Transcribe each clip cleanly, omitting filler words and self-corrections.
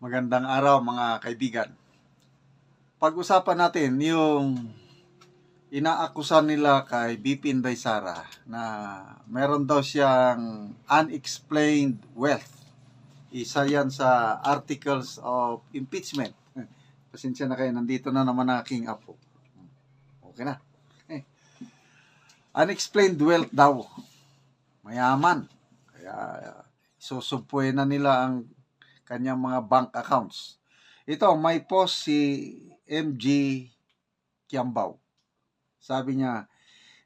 Magandang araw mga kaibigan. Pag-usapan natin yung inaakusan nila kay BP Inday Sara na meron daw siyang unexplained wealth. Isa yan sa articles of impeachment. Pasensya na kayo, nandito na naman aking apo. Okay na. Unexplained wealth daw. Mayaman. Kaya susupwe na nila ang kanyang mga bank accounts. Ito, may post si MG Kiambao. Sabi niya,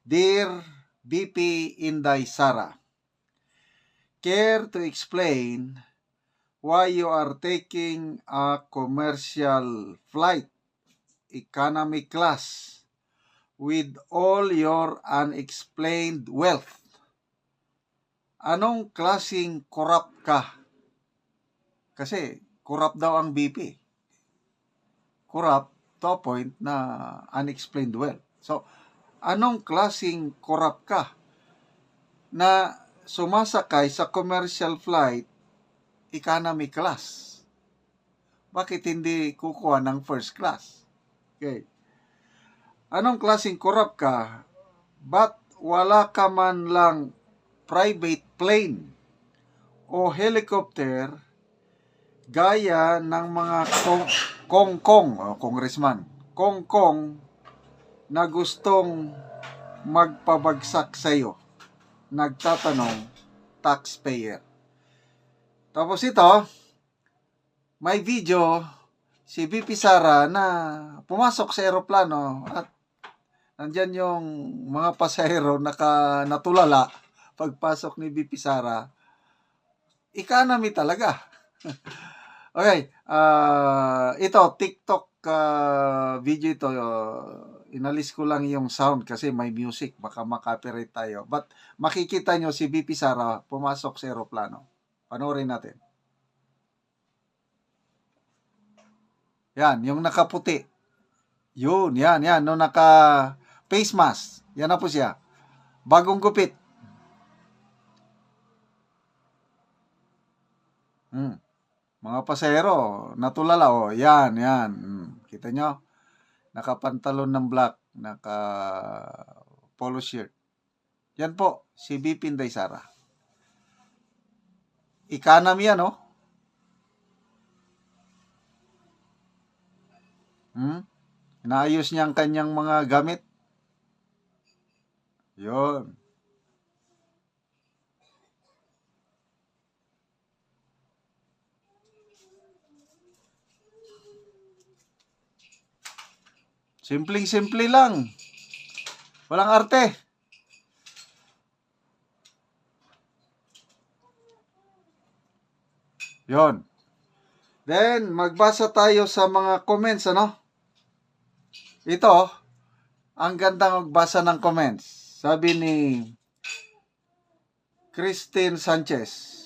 Dear BP Inday Sara, care to explain why you are taking a commercial flight, economy class, with all your unexplained wealth? Anong klaseng corrupt ka? Kasi corrupt daw ang BP. Corrupt to a point na unexplained wealth. So, anong klaseng corrupt ka na sumasakay sa commercial flight economy class? Bakit hindi kukuha ng first class? Okay. Anong klaseng corrupt ka? Ba't wala ka man lang private plane o helicopter gaya ng mga kongkong na gustong magpabagsak sa iyo? Nagtatanong taxpayer. Tapos ito, may video si BP Sara na pumasok sa eroplano at nandyan yung mga pasahero natulala pagpasok ni BP Sara. Economy talaga. Okay, ito TikTok video ito. Inalis ko lang yung sound kasi may music, baka makapiright tayo. But makikita nyo si BP Sara pumasok sa eroplano. Panoorin natin. Yan, yung nakaputi. Yun, yan, no, naka face mask. Yan na po siya. Bagong gupit. Mga pasahero, natulala, yan. Kita nyo? Nakapantalon ng black, naka polo shirt. Yan po, si BP Inday Sara. Economy yan, no? Naayos niya ang kanyang mga gamit. Yun. Simpleng-simple lang. Walang arte. Yon. Then, magbasa tayo sa mga comments, ano? Ito, ang gandang magbasa ng comments. Sabi ni Christine Sanchez,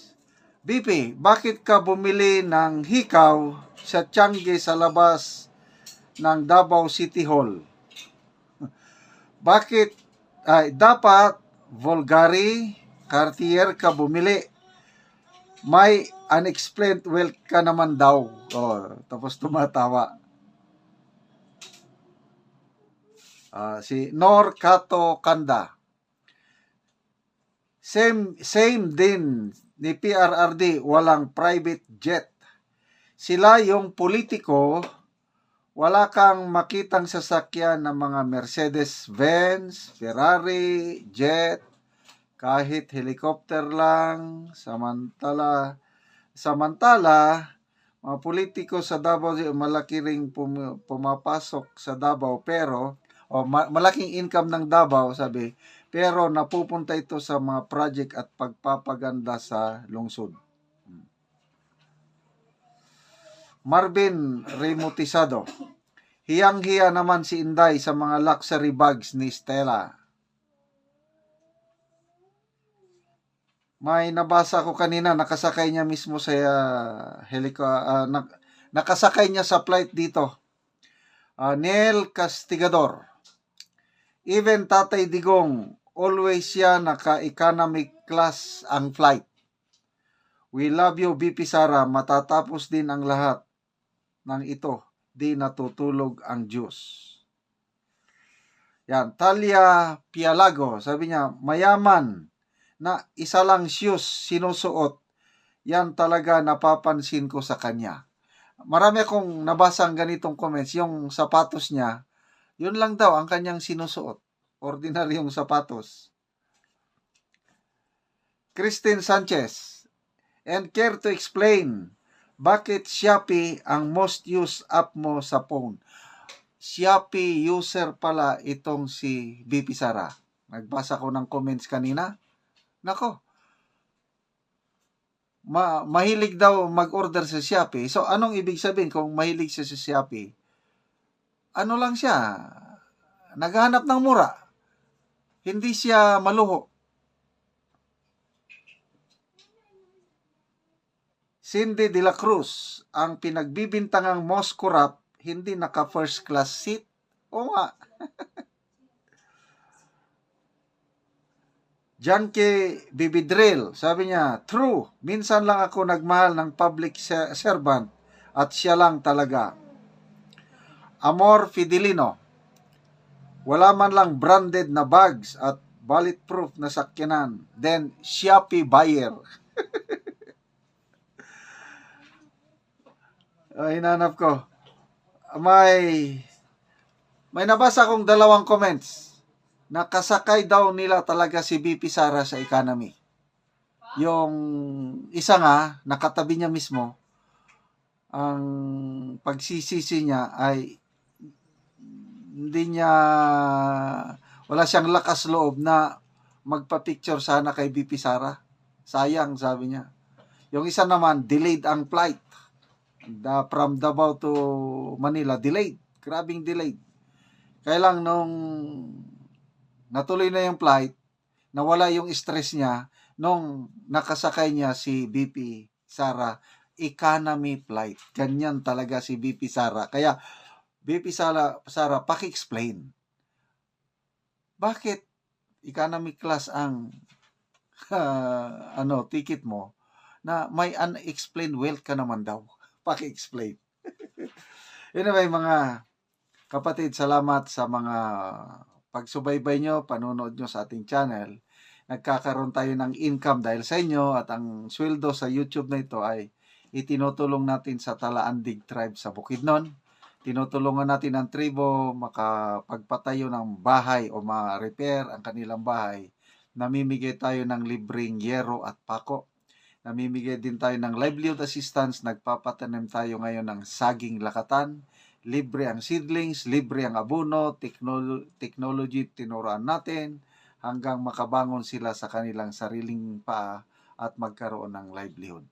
BP, bakit ka bumili ng hikaw sa Tiangge sa labas ng Davao City Hall? Bakit dapat Bulgari, Cartier ka bumili? May unexplained wealth ka naman daw. Tapos tumatawa. Si Nor Kato Kanda. Same din ni PRRD, walang private jet. Sila yung politiko, wala kang makitang sasakyan ng mga Mercedes-Benz, Ferrari, jet, kahit helicopter lang. Samantala, mga politiko sa Davao, malaki ring pumapasok sa Davao, pero malaking income ng Davao, sabi, pero napupunta ito sa mga project at pagpapaganda sa lungsod. Marvin Remotisado, hiyang-hiya naman si Inday sa mga luxury bags ni Stella. May nabasa ko kanina, nakasakay niya mismo sa nakasakay niya sa flight dito. Neil Castigador, even Tatay Digong, always siya naka-economic class ang flight. We love you, BP Sara. Matatapos din ang lahat ng ito. Di natutulog ang Diyos. Yan, Talia Pialago, sabi niya, mayaman na isa lang shoes sinusuot. Yan talaga napapansin ko sa kanya. Marami akong nabasang ganitong comments. Yung sapatos niya, yun lang daw ang kanyang sinusuot. Ordinaryong sapatos. Christine Sanchez, and care to explain bakit Shopee ang most used app mo sa phone? Shopee user pala itong si BP Sara. Nagbasa ko ng comments kanina. Nako. Mahilig daw mag-order sa Shopee. So, anong ibig sabihin kung mahilig siya sa Shopee? Ano lang siya? Naghahanap ng mura. Hindi siya maluho. Cindy de la Cruz, ang pinagbibintangang most corrupt, hindi naka first class seat. O nga. Janke Bibidril, sabi niya, true, minsan lang ako nagmahal ng public servant at siya lang talaga. Amor Fidelino, wala man lang branded na bags at bulletproof na sakyanan, then Shopee buyer. Hinanap ko. May nabasa akong dalawang comments na kasakay daw nila talaga si BP Sara sa economy. Yung isa nga, nakatabi niya mismo, ang pagsisisi niya ay wala siyang lakas loob na magpa-picture sana kay BP Sara. Sayang, sabi niya. Yung isa naman, delayed ang flight. From Davao to Manila, delayed. Grabing delayed. Kaya lang nung natuloy na yung flight, nawala yung stress niya nung nakasakay niya si BP Sara, economy flight. Ganyan talaga si BP Sara. Kaya, BP Sara, paki-explain. Bakit economy class ang ticket mo na may unexplained wealth ka naman daw? Paki-explain. Anyway, mga kapatid, salamat sa mga pagsubaybay nyo, panonood nyo sa ating channel. Nagkakaroon tayo ng income dahil sa inyo at ang sweldo sa YouTube na ito ay itinutulong natin sa Talaandig Tribe sa Bukidnon. Tinutulungan natin ang tribo makapagpatayo ng bahay o ma-repair ang kanilang bahay. Namimigay tayo ng libreng yero at pako. Namimigay din tayo ng livelihood assistance. Nagpapatanim tayo ngayon ng saging lakatan. Libre ang seedlings, libre ang abono, technology tinuruan natin hanggang makabangon sila sa kanilang sariling paa at magkaroon ng livelihood.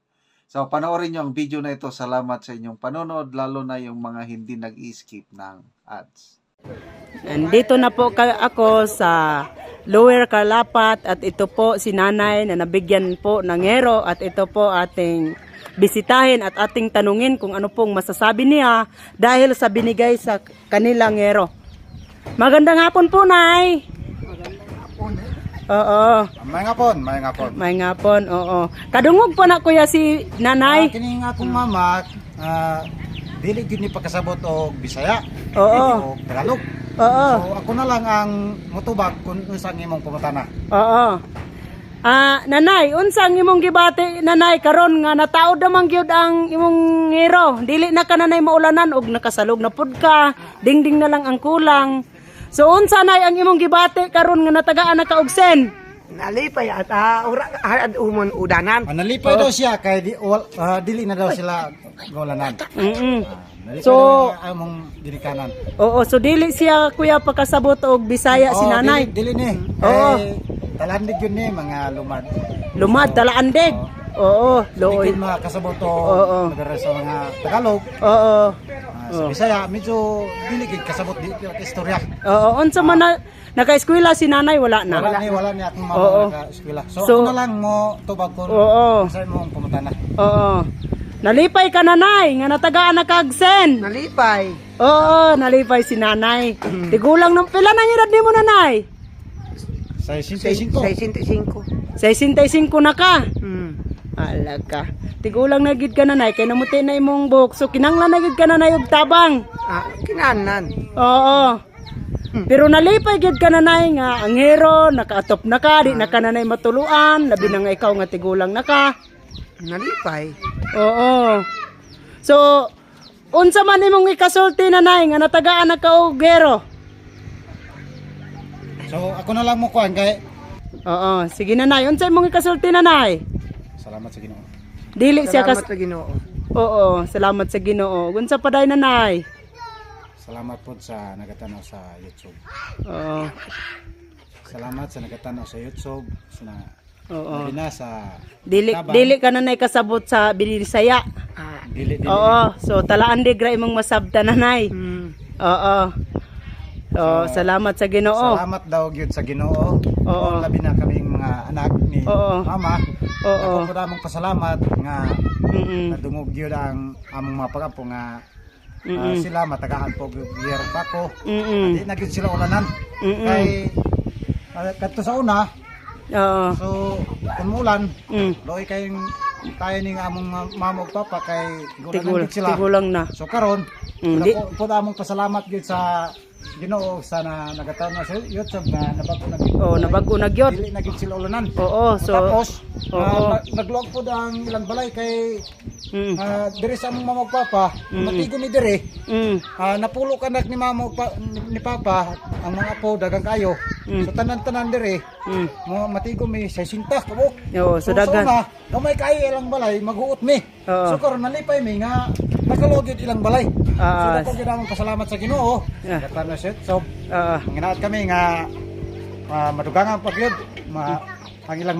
So, panoorin nyo ang video na ito. Salamat sa inyong panonood, lalo na yung mga hindi nag-skip ng ads. Nandito na po ako sa Lower Kalapat at ito po si Nanay na nabigyan po ng ngero at ito po ating bisitahin at ating tanungin kung ano pong masasabi niya dahil sa binigay sa kanilang ngero. Magandang hapon po, Nay. Oo. May ngapon, oo. Kadungog po na kuya si Nanay. Kini nga akong mama, dili gyud ni pagkasabot og Bisaya. Oo. O Tagalog. Oo. So ako na lang ang motubag kung unsang imong pangutana. Oo. Nanay, unsang imong gibati nanay karon nga nataod namang gyud ang imong ngero. Dili na ka nanay maulanan og nakasalog na pud ka. Dingding na lang ang kulang. So unsa nay ang imong gibati karon nga natagaan na ka og sen? Nalipay at umon udanan. Nalipay daw siya kay dili na daw sila golanan. Nalipay So daw among ginikanan. oo, so dili siya kuya pagkasabot og Bisaya si nanay. Dili ni. Oo. Talandig yun ni mga lumad. Lumad Talaandig. Oo, looy. Dili mga kasabot Oo. og sa mga Tagalog. Oo. Sa Bisaya medyo dili gid kasabot di istorya. Oo, unsa man na naka-eskwela si nanay wala na. Wala ni akong Oo. mama eskwela. So, So, ako na lang mo tubag ko Oo. sa imong pangutana. Oo. Nalipay ka nanay nga natagaan na kagsen. Nalipay. Oo, nalipay si nanay. Tigulang ng pila nang edad nimo nanay? Sa 65. 65. 65 na ka. Ala ka. Tigulang na gid ka nanay kay namuti na imong buhok. So kinanglan na gid ka nanay og tabang. Kinanan. Oo. Pero nalipay gid ka nanay nga ang hero nakaatop na ka, di na ka nanay matuluan, labi na nga ikaw nga tigulang na ka. Nalipay. Oo. So unsa man imong ikasulti nanay nga natagaan na ka og hero? So ako na lang mo kuan kay Oo, sige nanay. Unsa imong ikasulti nanay? salamat sa Ginoo. Dili siya Salamat sa Ginoo. Oo, salamat sa Ginoo. Unsa pa day nanay? Salamat po sa nagatanaw sa YouTube. Oo. Salamat sa nagatanaw sa YouTube. Oo. Labi na sa Dili ka nanay kasabot sa Binisaya. dili. Oo, so talaan di gra imong masabta nanay. Mm. Oo. Oo, salamat sa Ginoo. Salamat daw gyud sa Ginoo. Oo. Labi na kaming mga anak ni Oo. Mama. Oo. Ako po damong pasalamat nga Mm. nadungog gyud ang among mga pag-apo nga Mm. sila matagaan po gyud pa ko. Mm. Di na gyud sila ulanan. Mm. Kay kadto sa una, Oo. so umulan, Mm. loy kay tayo ning among mama ug papa kay ulanan gyud sila. Tigulang na. So karon, Di- po among pasalamat gyud sa Ginoo sa nagataon na sa YouTube nga nabago na gyud. Oo, nabago na gyud. Dili na gyud sila ulanan. Oo, so Tapos oo. nagluwag po ang ilang balay kay Mm. dire sa among mama ug papa, matigo ni dire. Mm. Napulo kanak ni mama ug ni papa ang mga apo dagang kayo. Mm. So tanan-tanan dire Mm. mo matigo mi 60 kabuk. Oo, so dagan. Kamay kayo ilang balay maguot mi. Oo. So karon nalipay mi nga nakalogit ilang balay. So Ah. dako gyud among pasalamat sa Ginoo. Ah. Katano set. So Oo. ginaat kami nga madugangan pa gyud ang ilang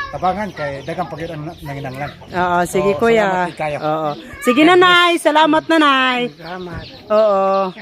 tabangan kay dagang pa gyud ang nanginanglan. Oo, sige So, kuya. salamat kayo. Oo. Sige nanay, salamat nanay. Salamat. Oo.